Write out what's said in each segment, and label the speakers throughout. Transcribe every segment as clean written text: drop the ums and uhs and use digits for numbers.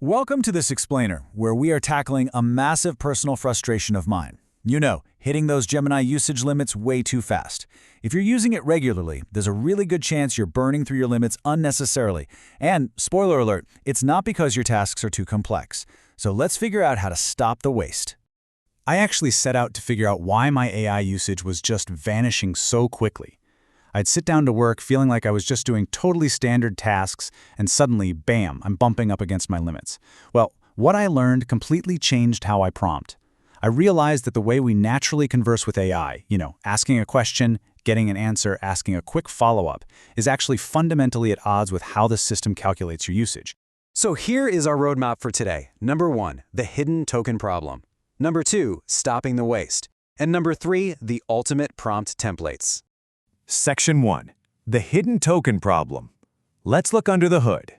Speaker 1: Welcome to this explainer, where we are tackling a massive personal frustration of mine. You know, hitting those Gemini usage limits way too fast. If you're using it regularly, there's a really good chance you're burning through your limits unnecessarily. And, spoiler alert, it's not because your tasks are too complex. So let's figure out how to stop the waste. I actually set out to figure out why my AI usage was just vanishing so quickly. I'd sit down to work feeling like I was just doing totally standard tasks, and suddenly, bam, I'm bumping up against my limits. Well, what I learned completely changed how I prompt. I realized that the way we naturally converse with AI, asking a question, getting an answer, asking a quick follow-up, is actually fundamentally at odds with how the system calculates your usage.
Speaker 2: So here is our roadmap for today. Number 1, the hidden token problem. Number 2, stopping the waste. And number 3, the ultimate prompt templates.
Speaker 3: Section 1. The hidden token problem. Let's look under the hood.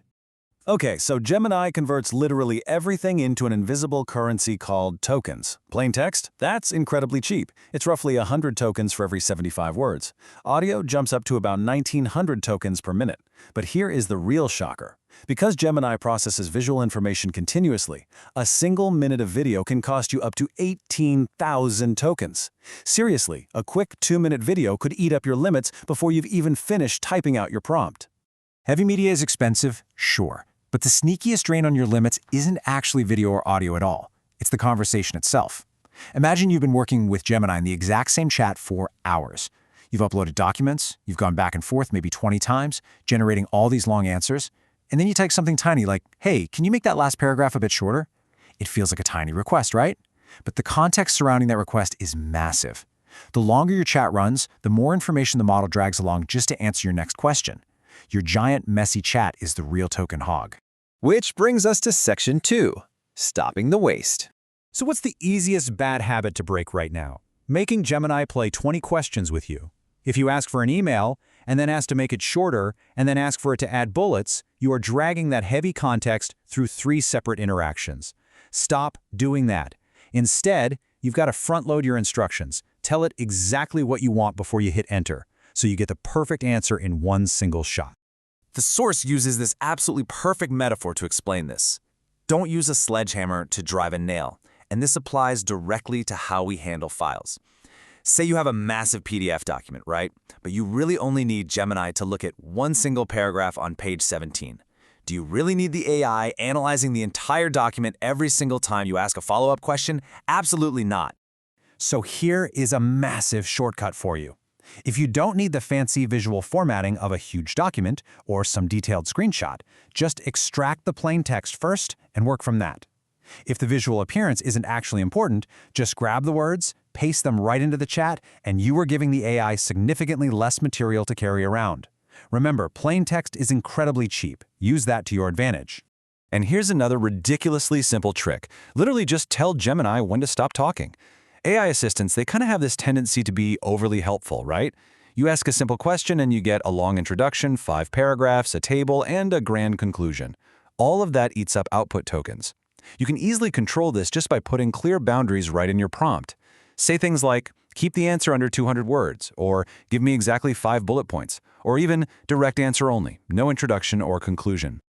Speaker 1: Okay, so Gemini converts literally everything into an invisible currency called tokens. Plain text? That's incredibly cheap. It's roughly 100 tokens for every 75 words. Audio jumps up to about 1,900 tokens per minute. But here is the real shocker. Because Gemini processes visual information continuously, a single minute of video can cost you up to 18,000 tokens. Seriously, a quick 2-minute video could eat up your limits before you've even finished typing out your prompt.
Speaker 3: Heavy media is expensive, sure, but the sneakiest drain on your limits isn't actually video or audio at all. It's the conversation itself. Imagine you've been working with Gemini in the exact same chat for hours. You've uploaded documents, you've gone back and forth maybe 20 times, generating all these long answers, and then you type something tiny like, "Hey, can you make that last paragraph a bit shorter?" It feels like a tiny request, right? But the context surrounding that request is massive. The longer your chat runs, the more information the model drags along just to answer your next question. Your giant, messy chat is the real token hog.
Speaker 4: Which brings us to Section 2, stopping the waste.
Speaker 1: So what's the easiest bad habit to break right now? Making Gemini play 20 questions with you. If you ask for an email, and then ask to make it shorter, and then ask for it to add bullets, you are dragging that heavy context through 3 separate interactions. Stop doing that. Instead, you've got to front-load your instructions. Tell it exactly what you want before you hit enter, so you get the perfect answer in one single shot.
Speaker 5: The source uses this absolutely perfect metaphor to explain this. Don't use a sledgehammer to drive a nail, and this applies directly to how we handle files. Say you have a massive PDF document, right? But you really only need Gemini to look at one single paragraph on page 17. Do you really need the AI analyzing the entire document every single time you ask a follow-up question? Absolutely not.
Speaker 1: So here is a massive shortcut for you. If you don't need the fancy visual formatting of a huge document or some detailed screenshot, just extract the plain text first and work from that. If the visual appearance isn't actually important, just grab the words, paste them right into the chat, and you are giving the AI significantly less material to carry around. Remember, plain text is incredibly cheap. Use that to your advantage.
Speaker 5: And here's another ridiculously simple trick. Literally just tell Gemini when to stop talking. AI assistants, they kind of have this tendency to be overly helpful, right? You ask a simple question and you get a long introduction, 5 paragraphs, a table, and a grand conclusion. All of that eats up output tokens. You can easily control this just by putting clear boundaries right in your prompt. Say things like, keep the answer under 200 words, or give me exactly 5 bullet points, or even direct answer only, no introduction or conclusion.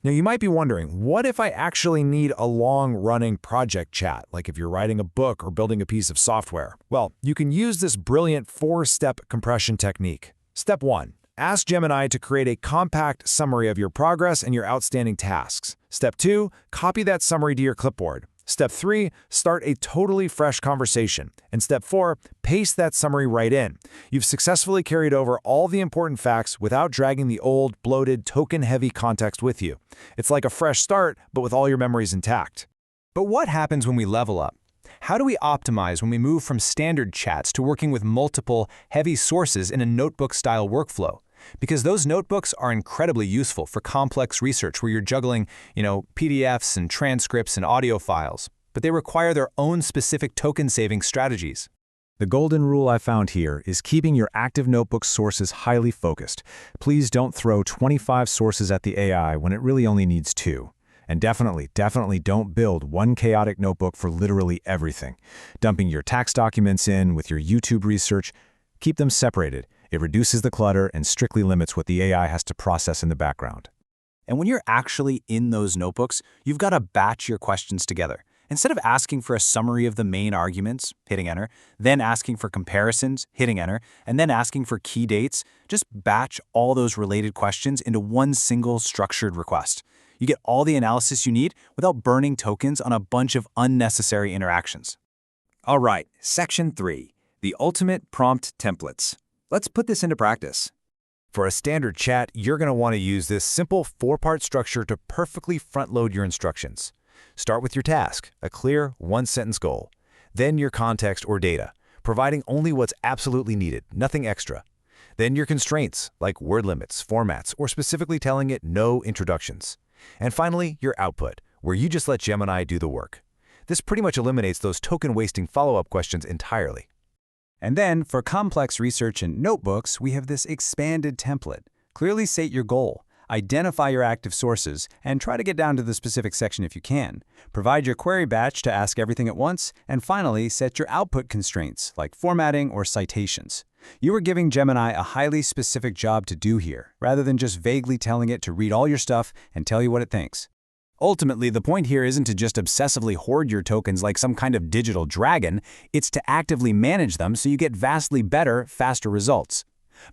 Speaker 6: Now you might be wondering, what if I actually need a long-running project chat, like if you're writing a book or building a piece of software? Well, you can use this brilliant 4-step compression technique. Step 1. Ask Gemini to create a compact summary of your progress and your outstanding tasks. Step 2. Copy that summary to your clipboard. Step 3. Start a totally fresh conversation. And Step 4. Paste that summary right in. You've successfully carried over all the important facts without dragging the old, bloated, token-heavy context with you. It's like a fresh start, but with all your memories intact.
Speaker 7: But what happens when we level up? How do we optimize when we move from standard chats to working with multiple, heavy sources in a notebook-style workflow? Because those notebooks are incredibly useful for complex research where you're juggling, PDFs and transcripts and audio files, but they require their own specific token-saving strategies.
Speaker 3: The golden rule I found here is keeping your active notebook sources highly focused. Please don't throw 25 sources at the AI when it really only needs 2. And definitely don't build one chaotic notebook for literally everything. Dumping your tax documents in with your YouTube research, keep them separated. It reduces the clutter and strictly limits what the AI has to process in the background.
Speaker 2: And when you're actually in those notebooks, you've got to batch your questions together. Instead of asking for a summary of the main arguments, hitting enter, then asking for comparisons, hitting enter, and then asking for key dates, just batch all those related questions into one single structured request. You get all the analysis you need without burning tokens on a bunch of unnecessary interactions.
Speaker 3: All right, Section 3, the ultimate prompt templates. Let's put this into practice.
Speaker 6: For a standard chat, you're going to want to use this simple 4-part structure to perfectly front-load your instructions. Start with your task, a clear, one-sentence goal. Then your context or data, providing only what's absolutely needed, nothing extra. Then your constraints, like word limits, formats, or specifically telling it no introductions. And finally, your output, where you just let Gemini do the work. This pretty much eliminates those token-wasting follow-up questions entirely.
Speaker 2: And then, for complex research and notebooks, we have this expanded template. Clearly state your goal, identify your active sources, and try to get down to the specific section if you can. Provide your query batch to ask everything at once, and finally, set your output constraints, like formatting or citations. You are giving Gemini a highly specific job to do here, rather than just vaguely telling it to read all your stuff and tell you what it thinks. Ultimately, the point here isn't to just obsessively hoard your tokens like some kind of digital dragon, it's to actively manage them so you get vastly better, faster results.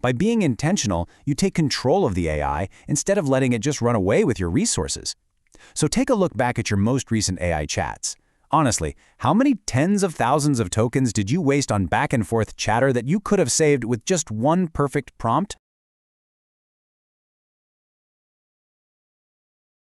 Speaker 2: By being intentional, you take control of the AI instead of letting it just run away with your resources. So take a look back at your most recent AI chats. Honestly, how many tens of thousands of tokens did you waste on back-and-forth chatter that you could have saved with just one perfect prompt?